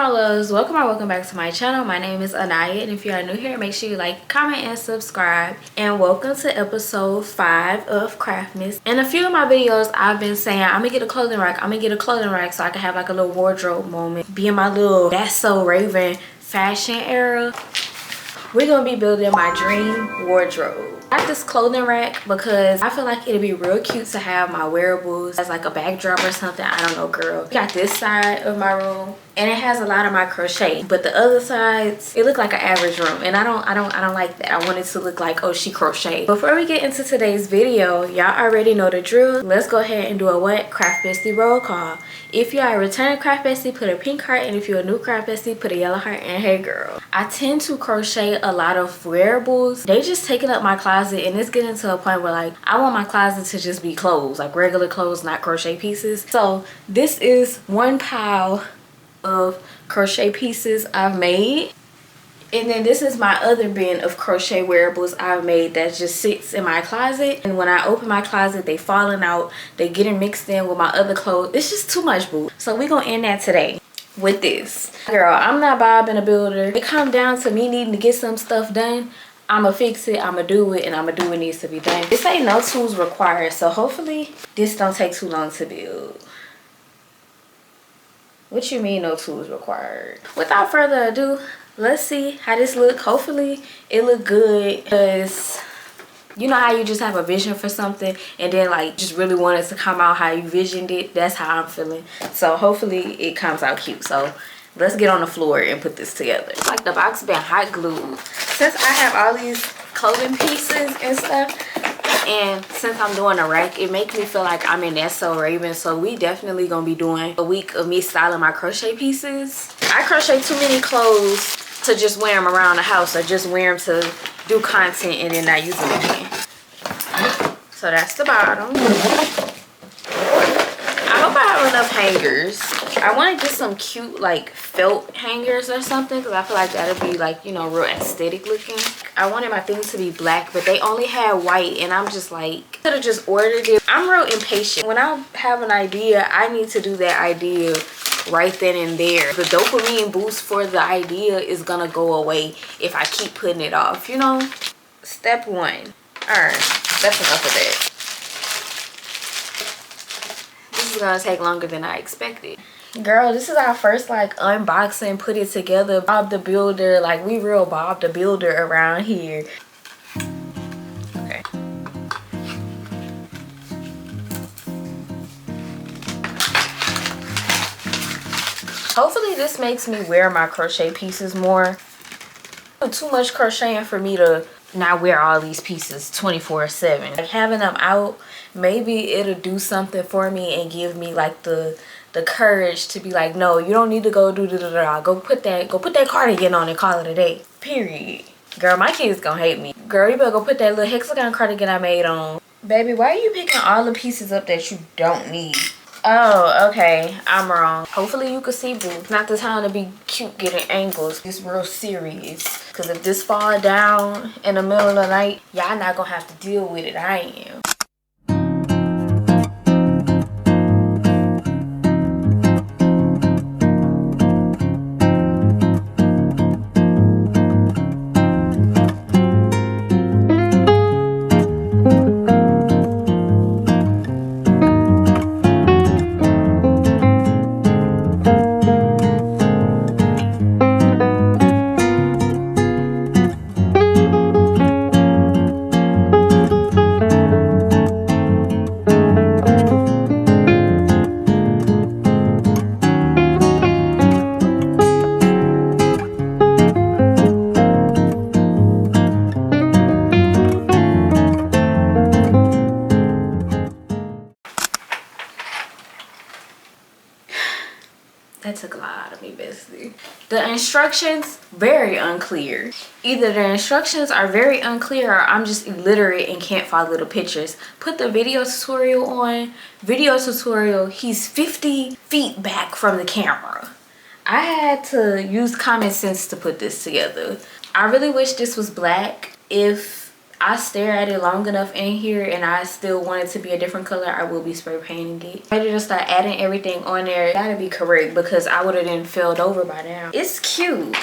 my loves, welcome back to my channel. My name is Anaya, and if you are new here, make sure you like, comment, and subscribe. And welcome to episode 5 of Craftmas. In a few of my videos, I've been saying I'm gonna get a clothing rack, so I can have like a little wardrobe moment, be in my little That's So Raven fashion era. We're gonna be building my dream wardrobe. I got this clothing rack because I feel like it'd be real cute to have my wearables as like a backdrop or something. I don't know, girl. Got this side of my room and it has a lot of my crochet, but the other sides, it look like an average room, and I don't like that. I want it to look like, oh, she crochet. Before we get into today's video, y'all already know the drill. Let's go ahead and do a what? Craft Bestie roll call. If you are a returning craft bestie, put a pink heart, and if you're a new craft bestie, put a yellow heart. And hey girl, I tend to crochet a lot of wearables. They just taking up my closet, and it's getting to a point where like I want my closet to just be clothes, like regular clothes, not crochet pieces. So this is one pile of crochet pieces I've made, and then this is my other bin of crochet wearables I've made that just sits in my closet. And when I open my closet, they falling out, they getting mixed in with my other clothes. It's just too much, boo. So we gonna end that today with this. Girl, I'm not Bob in a builder. It come down to me needing to get some stuff done, I'ma fix it, I'ma do it, and I'ma do what needs to be done. This ain't no tools required, so hopefully this don't take too long to build. What you mean no tools required? Without further ado, let's see how this look. Hopefully it look good, because you know how you just have a vision for something and then like just really want it to come out how you visioned it. That's how I'm feeling. So hopefully it comes out cute. So let's get on the floor and put this together. Like the box been hot glued. Since I have all these clothing pieces and stuff, and since I'm doing a rack, it makes me feel like I'm in That's So Raven. So we definitely gonna be doing a week of me styling my crochet pieces. I crochet too many clothes to just wear them around the house, or just wear them to do content and then not use them again. So that's the bottom. I hope I have enough hangers. I want to get some cute like felt hangers or something, because I feel like that'll be like, you know, real aesthetic looking. I wanted my things to be black, but they only had white, and I'm just like, could have just ordered it. I'm real impatient. When I have an idea, I need to do that idea right then and there. The dopamine boost for the idea is gonna go away if I keep putting it off, you know. Step 1. All right, that's enough of that. This is gonna take longer than I expected. Girl, this is our first like unboxing, put it together, Bob the Builder. Like we real Bob the Builder around here. Okay. Hopefully this makes me wear my crochet pieces more. Too much crocheting for me to not wear all these pieces 24/7. Like having them out, maybe it'll do something for me and give me like the courage to be like, no, you don't need to go do da. Go put that cardigan on and call it a day. Period. Girl, my kids gonna hate me. Girl, you better go put that little hexagon cardigan I made on. Baby, why are you picking all the pieces up that you don't need? Oh, okay, I'm wrong. Hopefully you can see, boo. It's not the time to be cute getting angles. It's real serious. Because if this fall down in the middle of the night, y'all not gonna have to deal with it. I am. That took a lot out of me, bestie. The instructions, very unclear. Either the instructions are very unclear or I'm just illiterate and can't follow the pictures. Put the video tutorial on. Video tutorial, he's 50 feet back from the camera. I had to use common sense to put this together. I really wish this was black. If I stare at it long enough in here and I still want it to be a different color, I will be spray painting it. Ready to start adding everything on there. Gotta be correct because I would have been filled over by now. It's cute.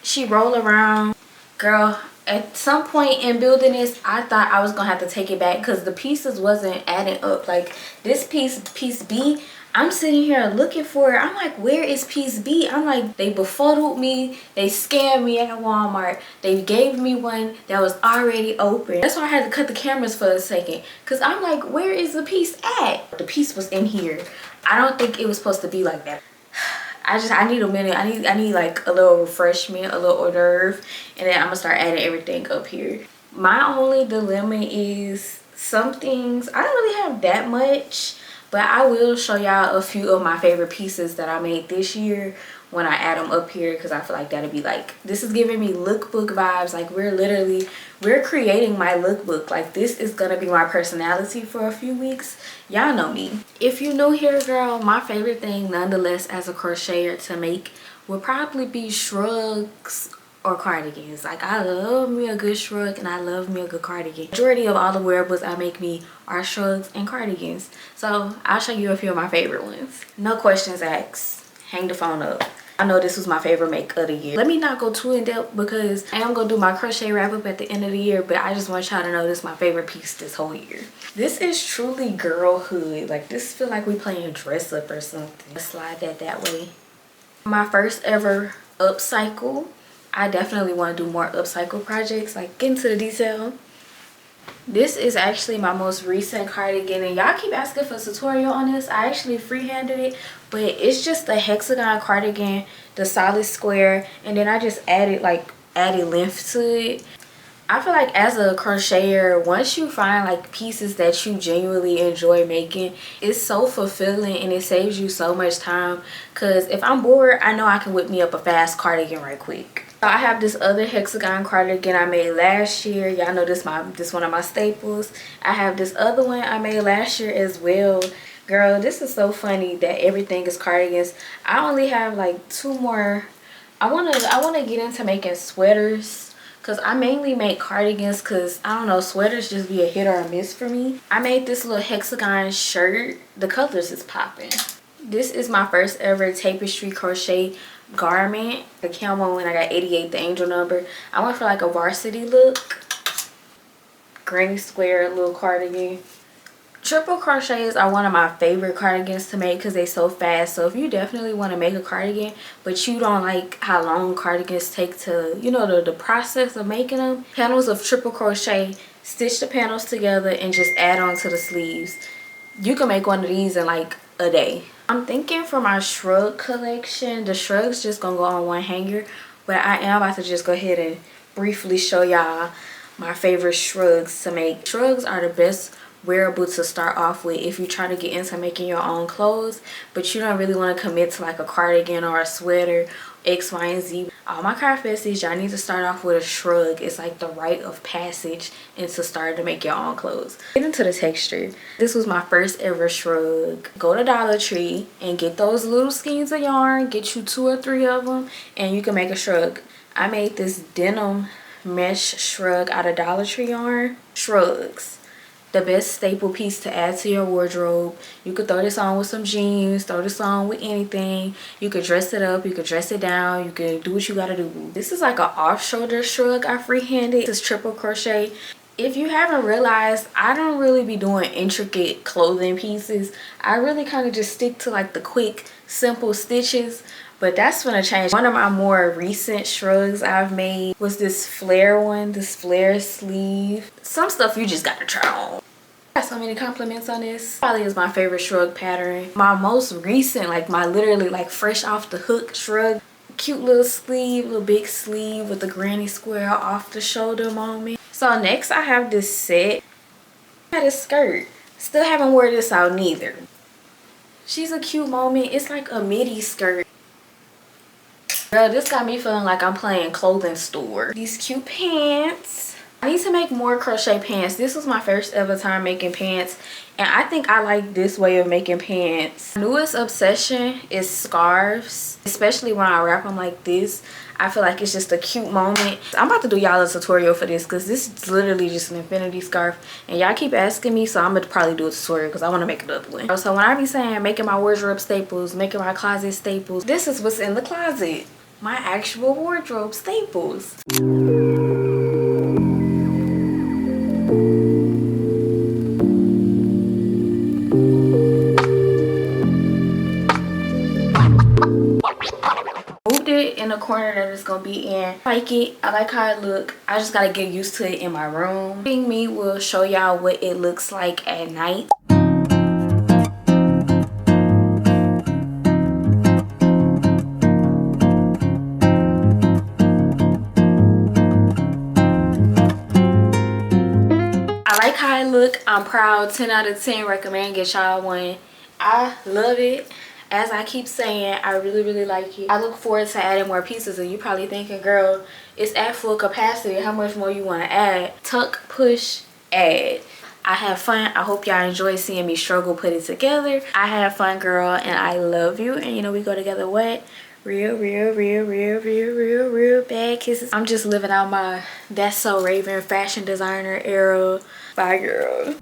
She roll around. Girl, at some point in building this, I thought I was gonna have to take it back because the pieces wasn't adding up. Like this piece B, I'm sitting here looking for it. I'm like, where is piece B? I'm like, they befuddled me. They scammed me at Walmart. They gave me one that was already open. That's why I had to cut the cameras for a second. Because I'm like, where is the piece at? The piece was in here. I don't think it was supposed to be like that. I need a minute. I need like a little refreshment, a little hors d'oeuvre. And then I'm going to start adding everything up here. My only dilemma is some things, I don't really have that much. But I will show y'all a few of my favorite pieces that I made this year when I add them up here, because I feel like that'll be like, this is giving me lookbook vibes. Like we're creating my lookbook. Like this is gonna be my personality for a few weeks. Y'all know me. If you're new here, girl, my favorite thing nonetheless as a crocheter to make would probably be shrugs or cardigans. Like I love me a good shrug and I love me a good cardigan. Majority of all the wearables I make me are shrugs and cardigans. So I'll show you a few of my favorite ones. No questions asked. Hang the phone up. I know this was my favorite make of the year. Let me not go too in depth because I am gonna do my crochet wrap up at the end of the year, but I just want y'all to know this is my favorite piece this whole year. This is truly girlhood. Like this feel like we playing dress up or something. Let's slide that way. My first ever upcycle. I definitely want to do more upcycle projects, like get into the detail. This is actually my most recent cardigan and y'all keep asking for a tutorial on this. I actually freehanded it, but it's just a hexagon cardigan, the solid square, and then I just added length to it. I feel like as a crocheter, once you find like pieces that you genuinely enjoy making, it's so fulfilling and it saves you so much time. Because if I'm bored, I know I can whip me up a fast cardigan right quick. So I have this other hexagon cardigan I made last year. Y'all know this one of my staples. I have this other one I made last year as well. Girl, this is so funny that everything is cardigans. I only have like 2 more. I wanna get into making sweaters. Because I mainly make cardigans because, I don't know, sweaters just be a hit or a miss for me. I made this little hexagon shirt. The colors is popping. This is my first ever tapestry crochet garment. The camo one, I got 88, the angel number. I went for like a varsity look. Granny square little cardigan. Triple crochets are one of my favorite cardigans to make because they're so fast. So if you definitely want to make a cardigan but you don't like how long cardigans take to, you know, the process of making them, panels of triple crochet, stitch the panels together and just add on to the sleeves. You can make one of these in like a day. I'm thinking for my shrug collection, the shrugs just gonna go on one hanger, but I am about to just go ahead and briefly show y'all my favorite shrugs to make. Shrugs are the best wearable to start off with if you try to get into making your own clothes but you don't really want to commit to like a cardigan or a sweater, X, Y, and Z. All my craft besties, y'all need to start off with a shrug. It's like the rite of passage into starting to make your own clothes. Get into the texture. This was my first ever shrug. Go to Dollar Tree and get those little skeins of yarn, get you 2 or 3 of them, and you can make a shrug. I made this denim mesh shrug out of Dollar Tree yarn. Shrugs, the best staple piece to add to your wardrobe. You could throw this on with some jeans, throw this on with anything. You could dress it up, you could dress it down, you could do what you gotta do. This is like an off-shoulder shrug I freehanded. This is triple crochet. If you haven't realized, I don't really be doing intricate clothing pieces. I really kind of just stick to like the quick, simple stitches. But that's gonna change. One of my more recent shrugs I've made was this flare one, this flare sleeve. Some stuff you just gotta try on. I got so many compliments on this. Probably is my favorite shrug pattern. My most recent, like my literally like fresh off the hook shrug. Cute little sleeve, little big sleeve with the granny square off the shoulder moment. So next I have this set. I had a skirt. Still haven't worn this out neither. She's a cute moment. It's like a midi skirt. Girl, this got me feeling like I'm playing clothing store. These cute pants. I need to make more crochet pants. This was my first ever time making pants, and I think I like this way of making pants. My newest obsession is scarves, especially when I wrap them like this. I feel like it's just a cute moment. I'm about to do y'all a tutorial for this because this is literally just an infinity scarf, and y'all keep asking me, so I'm gonna probably do a tutorial because I want to make another one. So when I be saying making my wardrobe staples, making my closet staples, this is what's in the closet. My actual wardrobe staples. Moved it in the corner that it's gonna be in. I like it. I like how it look. I just gotta get used to it in my room. Me will show y'all what it looks like at night. I like how it look. I'm proud. 10 out of 10. Recommend. Get y'all one. I love it. As I keep saying, I really like it. I look forward to adding more pieces, and you probably thinking, girl, it's at full capacity. How much more you want to add? Tuck, push, add. I have fun. I hope y'all enjoy seeing me struggle put it together. I have fun, girl, and I love you. And you know we go together what? Real bad kisses. I'm just living out my That's So Raven fashion designer era. Bye, girl.